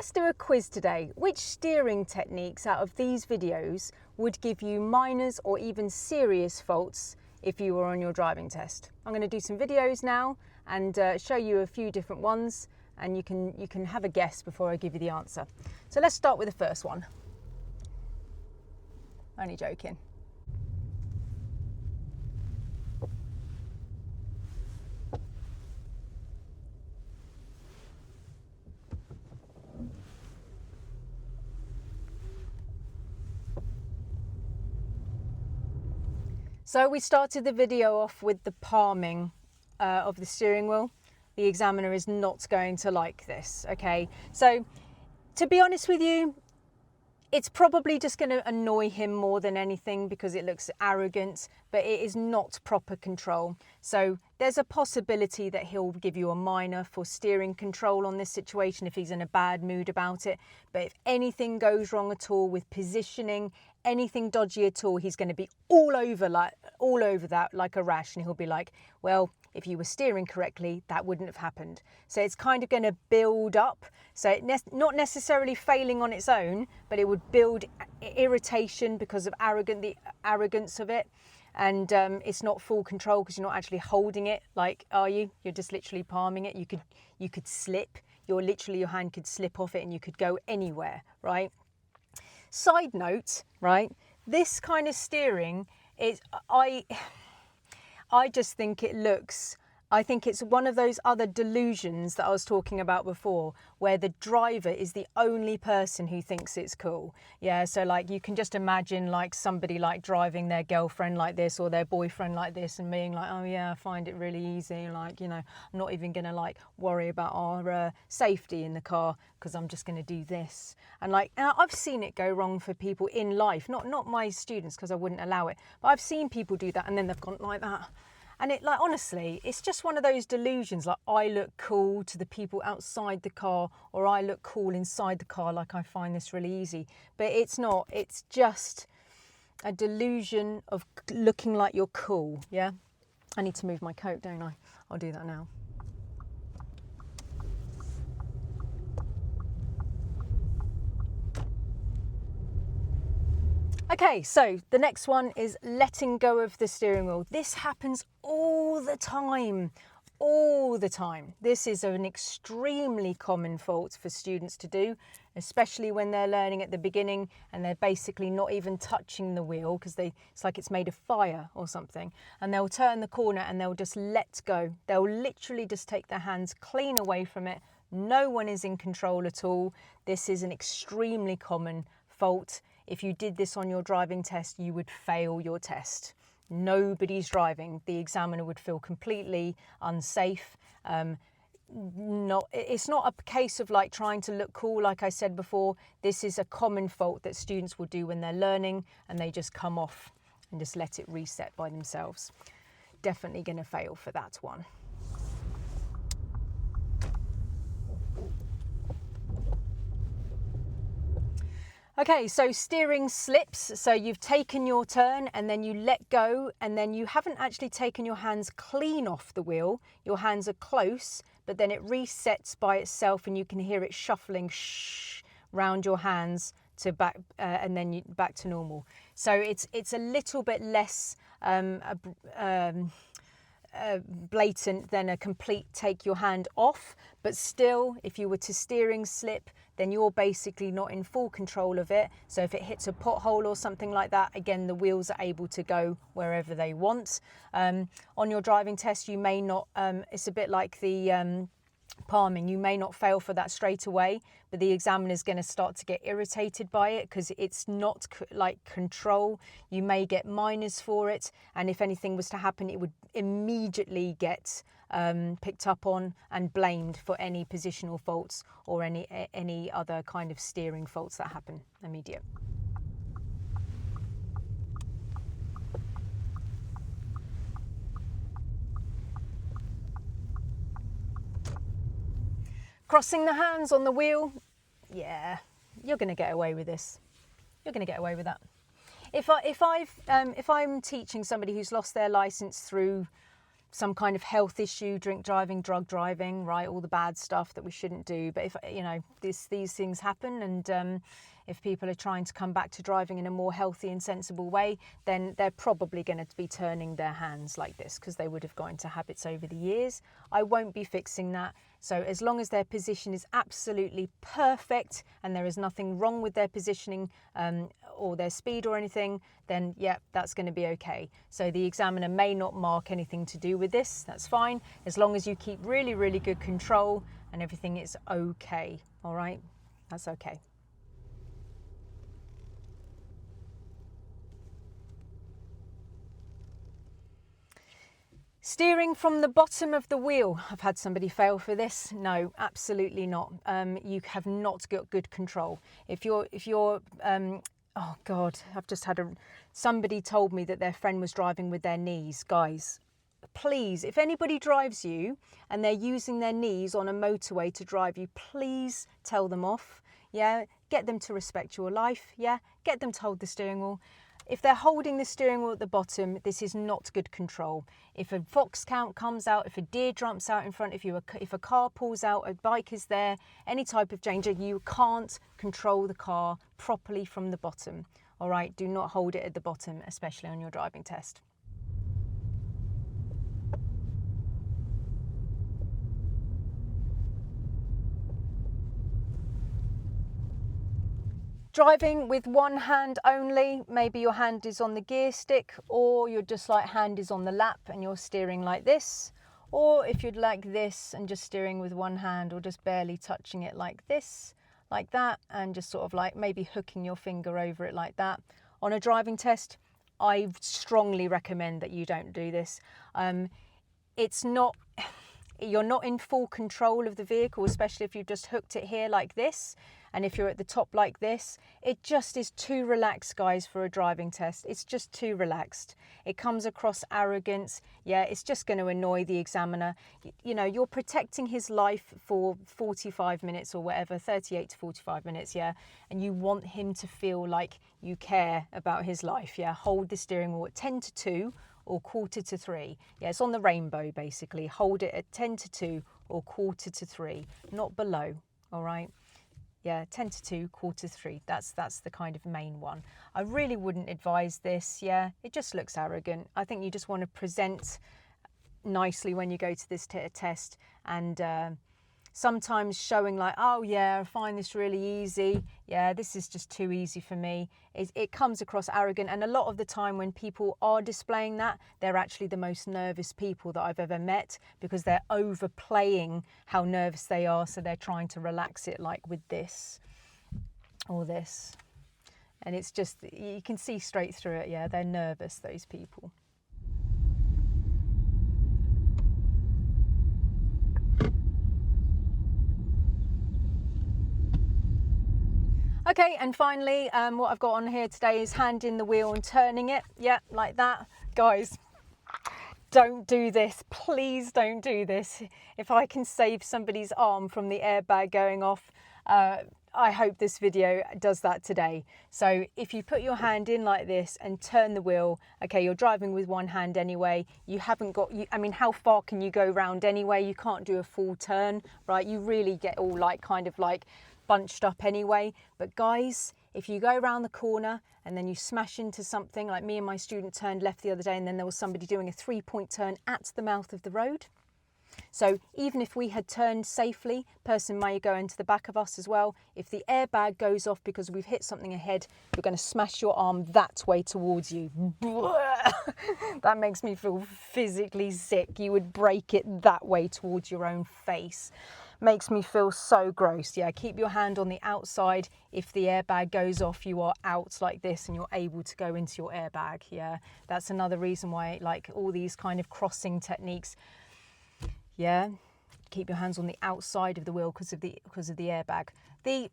let's do a quiz today. Which steering techniques out of these videos would give you minors or even serious faults if you were on your driving test? I'm going to do some videos now and show you a few different ones, and you can have a guess before I give you the answer. So let's start with the first one. Only joking. So we started the video off with the palming of the steering wheel. The examiner is not going to like this, okay? So to be honest with you, it's probably just going to annoy him more than anything because it looks arrogant, but it is not proper control. So there's a possibility that he'll give you a minor for steering control on this situation if he's in a bad mood about it. But if anything goes wrong at all with positioning, anything dodgy at all, he's going to be all over that like a rash, and he'll be like, well, if you were steering correctly, that wouldn't have happened. So it's kind of going to build up. So not necessarily failing on its own, but it would build irritation because of the arrogance of it. And it's not full control because you're not actually holding it, like, are you? You're just literally palming it. You could slip. Your hand could slip off it and you could go anywhere, right? Side note, right? This kind of steering is, I just think I think it's one of those other delusions that I was talking about before, where the driver is the only person who thinks it's cool. Yeah, so like you can just imagine like somebody like driving their girlfriend like this or their boyfriend like this and being like, oh yeah, I find it really easy. Like, you know, I'm not even going to like worry about our safety in the car because I'm just going to do this. And like, I've seen it go wrong for people in life, not my students because I wouldn't allow it, but I've seen people do that and then they've gone like that. And it, like, honestly, it's just one of those delusions, like I look cool to the people outside the car, or I look cool inside the car, like I find this really easy. But it's not, it's just a delusion of looking like you're cool, yeah? I need to move my coat, don't I? I'll do that now. Okay, so the next one is letting go of the steering wheel. This happens all the time, all the time. This is an extremely common fault for students to do, especially when they're learning at the beginning and they're basically not even touching the wheel because it's like it's made of fire or something. And they'll turn the corner and they'll just let go. They'll literally just take their hands clean away from it. No one is in control at all. This is an extremely common fault. If you did this on your driving test, you would fail your test. Nobody's driving. The examiner would feel completely unsafe. It's not a case of like trying to look cool, like I said before. This is a common fault that students will do when they're learning and they just come off and just let it reset by themselves. Definitely going to fail for that one. Okay, so steering slips. So you've taken your turn and then you let go, and then you haven't actually taken your hands clean off the wheel. Your hands are close, but then it resets by itself and you can hear it shuffling round your hands to back and then back to normal. So it's a little bit less blatant than a complete take your hand off, but still, if you were to steering slip, then you're basically not in full control of it. So if it hits a pothole or something like that, again, the wheels are able to go wherever they want. On your driving test, you may not, it's a bit like the palming, you may not fail for that straight away, but the examiner is going to start to get irritated by it because it's not like control. You may get minors for it, and if anything was to happen, it would immediately get picked up on and blamed for any positional faults or any other kind of steering faults that happen immediate. Crossing the hands on the wheel, yeah, you're going to get away with this. You're going to get away with that. If I'm teaching somebody who's lost their license through some kind of health issue, drink driving, drug driving, right? All the bad stuff that we shouldn't do. But if, you know, these things happen, and if people are trying to come back to driving in a more healthy and sensible way, then they're probably going to be turning their hands like this because they would have got into habits over the years. I won't be fixing that. So as long as their position is absolutely perfect and there is nothing wrong with their positioning or their speed or anything, then yeah, that's going to be okay. So the examiner may not mark anything to do with this. That's fine. As long as you keep really, really good control and everything is okay. All right, that's okay. Steering from the bottom of the wheel. I've had somebody fail for this. No, absolutely not. You have not got good control. If you're, oh God, I've just had somebody told me that their friend was driving with their knees. Guys, please, if anybody drives you and they're using their knees on a motorway to drive you, please tell them off. Yeah, get them to respect your life. Yeah, get them to hold the steering wheel. If they're holding the steering wheel at the bottom, this is not good control. If a fox count comes out, if a deer jumps out in front of you, if a car pulls out, a bike is there, any type of danger, you can't control the car properly from the bottom. All right, do not hold it at the bottom, especially on your driving test. Driving with one hand only, maybe your hand is on the gear stick, or you're just like hand is on the lap and you're steering like this. Or if you'd like this and just steering with one hand or just barely touching it like this, like that, and just sort of like maybe hooking your finger over it like that. On a driving test, I strongly recommend that you don't do this. It's not, you're not in full control of the vehicle, especially if you've just hooked it here like this. And if you're at the top like this, it just is too relaxed, guys, for a driving test. It's just too relaxed. It comes across arrogance. Yeah, it's just going to annoy the examiner. You know, you're protecting his life for 45 minutes or whatever, 38 to 45 minutes, yeah. And you want him to feel like you care about his life, yeah. Hold the steering wheel at 10 to 2 or quarter to 3. Yeah, it's on the rainbow, basically. Hold it at 10 to 2 or quarter to 3, not below, all right? Yeah, 10 to 2, quarter to 3. That's the kind of main one. I really wouldn't advise this. Yeah, it just looks arrogant. I think you just want to present nicely when you go to this test, and sometimes showing like, oh yeah, I find this really easy. Yeah, this is just too easy for me. It comes across arrogant, and a lot of the time when people are displaying that, they're actually the most nervous people that I've ever met, because they're overplaying how nervous they are, so they're trying to relax it like with this or this. And it's just, you can see straight through it, yeah, they're nervous, those people. Okay, and finally, what I've got on here today is hand in the wheel and turning it. Yeah, like that. Guys, don't do this. Please don't do this. If I can save somebody's arm from the airbag going off, I hope this video does that today. So if you put your hand in like this and turn the wheel, okay, you're driving with one hand anyway. You haven't got, I mean, how far can you go round anyway? You can't do a full turn, right? You really get all like kind of like bunched up anyway. But guys, if you go around the corner and then you smash into something, like me and my student turned left the other day, and then there was somebody doing a 3-point turn at the mouth of the road. So even if we had turned safely, person may go into the back of us as well. If the airbag goes off because we've hit something ahead, you're going to smash your arm that way towards you. That makes me feel physically sick. You would break it that way towards your own face. Makes me feel so gross. Yeah, keep your hand on the outside. If the airbag goes off, you are out like this and you're able to go into your airbag. Yeah, that's another reason why, like, all these kind of crossing techniques, yeah, keep your hands on the outside of the wheel because of the airbag. The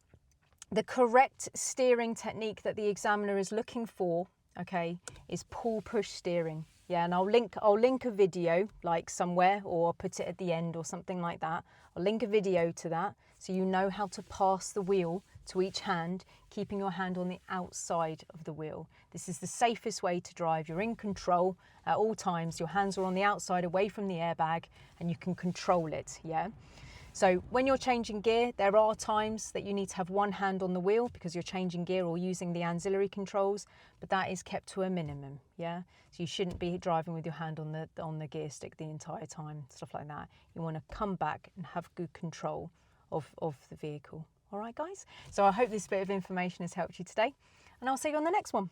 correct steering technique that the examiner is looking for, okay, is pull push steering. Yeah, and I'll link a video like somewhere, or I'll put it at the end or something like that. I'll link a video to that so you know how to pass the wheel to each hand, keeping your hand on the outside of the wheel. This is the safest way to drive. You're in control at all times. Your hands are on the outside, away from the airbag, and you can control it, yeah? So when you're changing gear, there are times that you need to have one hand on the wheel because you're changing gear or using the ancillary controls, but that is kept to a minimum, yeah? So you shouldn't be driving with your hand on the gear stick the entire time, stuff like that. You want to come back and have good control of the vehicle. All right, guys? So I hope this bit of information has helped you today, and I'll see you on the next one.